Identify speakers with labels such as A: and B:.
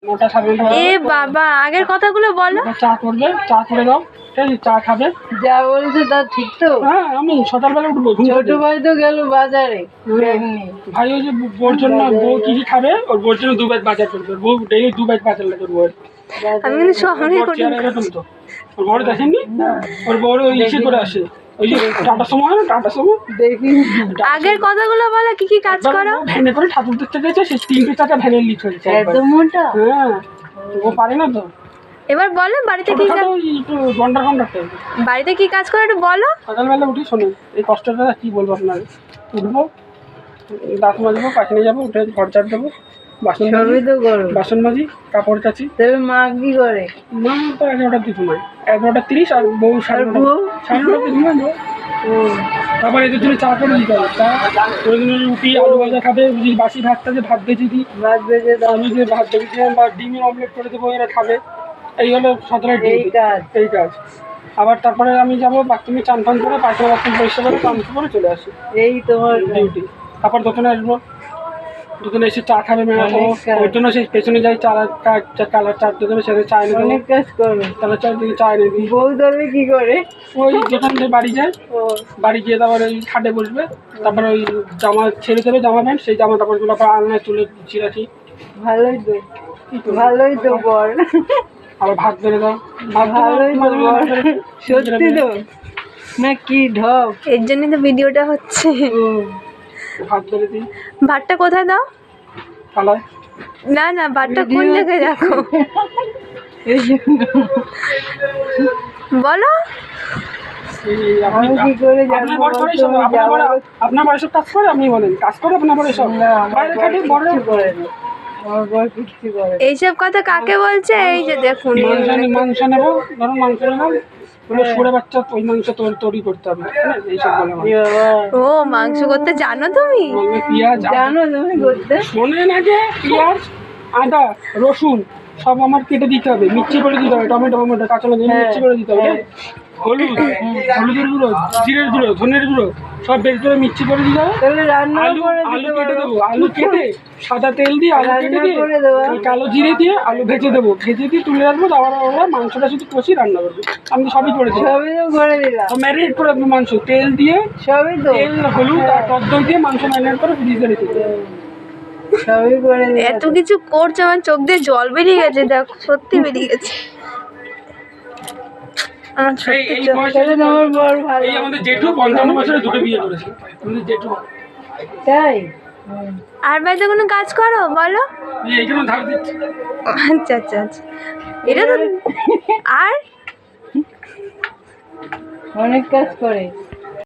A: এ বাবা, আগের কথাগুলো বলো।
B: চা করবে, চা করে দাও, ঠিক আছে? চা খাবে।
C: যা বলছে তা ঠিক তো?
B: হ্যাঁ, আমি সকালবেলা উঠবো।
C: ছোট ভাই তো গেল বাজারে।
B: ভাই ওই যে বোর জন্য বউ কি কি খাবে, ওর বোর জন্য 2 ব্যাগ বাজার করবে। বউ ডেইলি 2 ব্যাগ বাজার লাগে ওর বউয়ের।
A: আমি কিন্তু শহরে করি।
B: এরকম তো ওর বড় দেখেননি, ওর বড় ইসে করে আসে, ওই যে টাটা সময় হয় না, টাটা সময়
C: দেখি।
A: আগের কথাগুলো বলো, কি কি কাজ করো?
B: ভ্যানে করে ঠাকুর দেখতে গেছে, সে 3-4টা ভ্যানের লিক হয়েছে।
C: এত মোটা?
B: হ্যাঁ, ও পারে না তো।
A: এবার বলো বাড়িতে কি কাজ, বাড়িতে কি কাজ করো একটু বলো।
B: সকালবেলা উঠি, শোনেন এই কষ্টটা কি বলবো আপনাকে। উঠবো, দাঁত মাজবো, পাখিনে যাবো, উঠে ঘর ঝাড় দেবো, বাসন বাসন মাজি, কাপড় কাচি।
C: তবে মা কি করে?
B: মা তো 11টার দিকে ঘুমায়, 11:30, আর বউ 9:30 ঘুমাবো। তারপর এদের জন্য চা করে দিতে হবে। চা ওই জন্য রুটি, আলু ভাজা খাবে। যদি বাসি ভাত থাকে ভাত ভেজে দিই, আমি যে ভাত ভেজে দিলাম বা ডিমের অমলেট করে দেবো, এরা খাবে। এই হলো সকালের এই কাজ। আবার তারপরে আমি যাবো বাথরুমে, চান ফান করে, পায়খানা বাথরুম পরিষ্কার করে চান করে চলে আসি।
C: এই তোমার
B: ডিউটি। তারপর দোকানে আসবো, দোকানে এসে চা খাবে। ওর জন্য সেই পেছনে যাই, কালার চা দোকানে সেখানে চা এনে
C: অনেক কাজ করবে।
B: কালার চা দিকে চা এনে দিই।
C: বউ ধরবে কি করে?
B: ওই দোকান থেকে বাড়ি যায়, বাড়ি গিয়ে তারপর ওই খাটে বসবে, তারপর ওই জামা ছেড়ে দেবে, জামা প্যান্ট, সেই জামা কাপড়গুলো আবার আলনায় তুলে ছিঁড়াছি।
C: ভালোই তো বল।
B: আবার ভাত বেড়ে দাও,
C: ভালোই তো বল। সত্যি তো না কি ঢপ?
A: এর জন্যই তো ভিডিওটা হচ্ছে।
B: ভাত বেড়ে দিই।
A: ভাতটা কোথায় দাও?
B: থালায়।
A: না না, ভাতটা কোন জায়গায় রাখো
C: এই জন্য
A: বলো।
B: আপনি
C: কি করে জানবো?
B: আপনার বয়সে কাজ করে, আপনি বলেন কাজ করে আপনার বয়স? বাইরে থাকে বড়
C: করে না, আমার বর কিচ্ছু করে।
A: এইসব কথা কাকে বলছে? এই যে দেখুন,
B: মাংস নেবো, ধরুন মাংস নেবো, সুরে বাচ্চা ওই মাংস তৈরি করতে হবে, এইসব বলে।
A: ও, মাংস করতে জানো তুমি?
B: পেঁয়াজ
C: জানো তুমি করতে?
B: শোনেন আগে, পেঁয়াজ, আদা, রসুন সব আমার কেটে দিতে হবে, মিক্সি করে দিতে হবে, টমেটো কাঁচা লঙ্কা মিক্সি করে দিতে হবে, হলুদের গুঁড়ো, জিরের গুঁড়ো, ধনের গুঁড়ো সব বের করে মিক্সি করে দিতে হবে।
C: তাহলে রান্না
B: আলু কেটে দেবো, আলু কেটে সাদা তেল দিয়ে আলু কেটে দিয়ে কালো জিরে দিয়ে আলু ভেজে দেবো, ভেজে দিয়ে তুলে রাখবো। তারপর ওরা মাংসটা শুধু কষি রান্না করবো। আমি সবই করে দিই,
C: সবই তো করে দিলাম।
B: ম্যারিনেট করে রাখবো মাংস, তেল দিয়ে,
C: সবই তো,
B: তেল, হলুদ আর টক দই দিয়ে মাংস ম্যারিনেট করে ফ্রিজে রেখে দেবো।
C: সবই করে দিলাম।
A: এত কিছু করছো, আমার চোখ দিয়ে জল বেরিয়ে গেছে। দেখো, সত্যি বেরিয়ে গেছে। আমার সত্যি চোখ।
C: আমার বর ভালো।
B: এই আমাদের জেঠু 55 বছরে 2টো বিয়ে করেছে, আমাদের জেঠু।
C: তাই?
A: আর বাড়িতে কোনো কাজ করো বলো?
B: এইখানে ধার দিচ্ছি।
A: আচ্ছা আচ্ছা আচ্ছা, এটা তো আর
C: অনেক কাজ করে।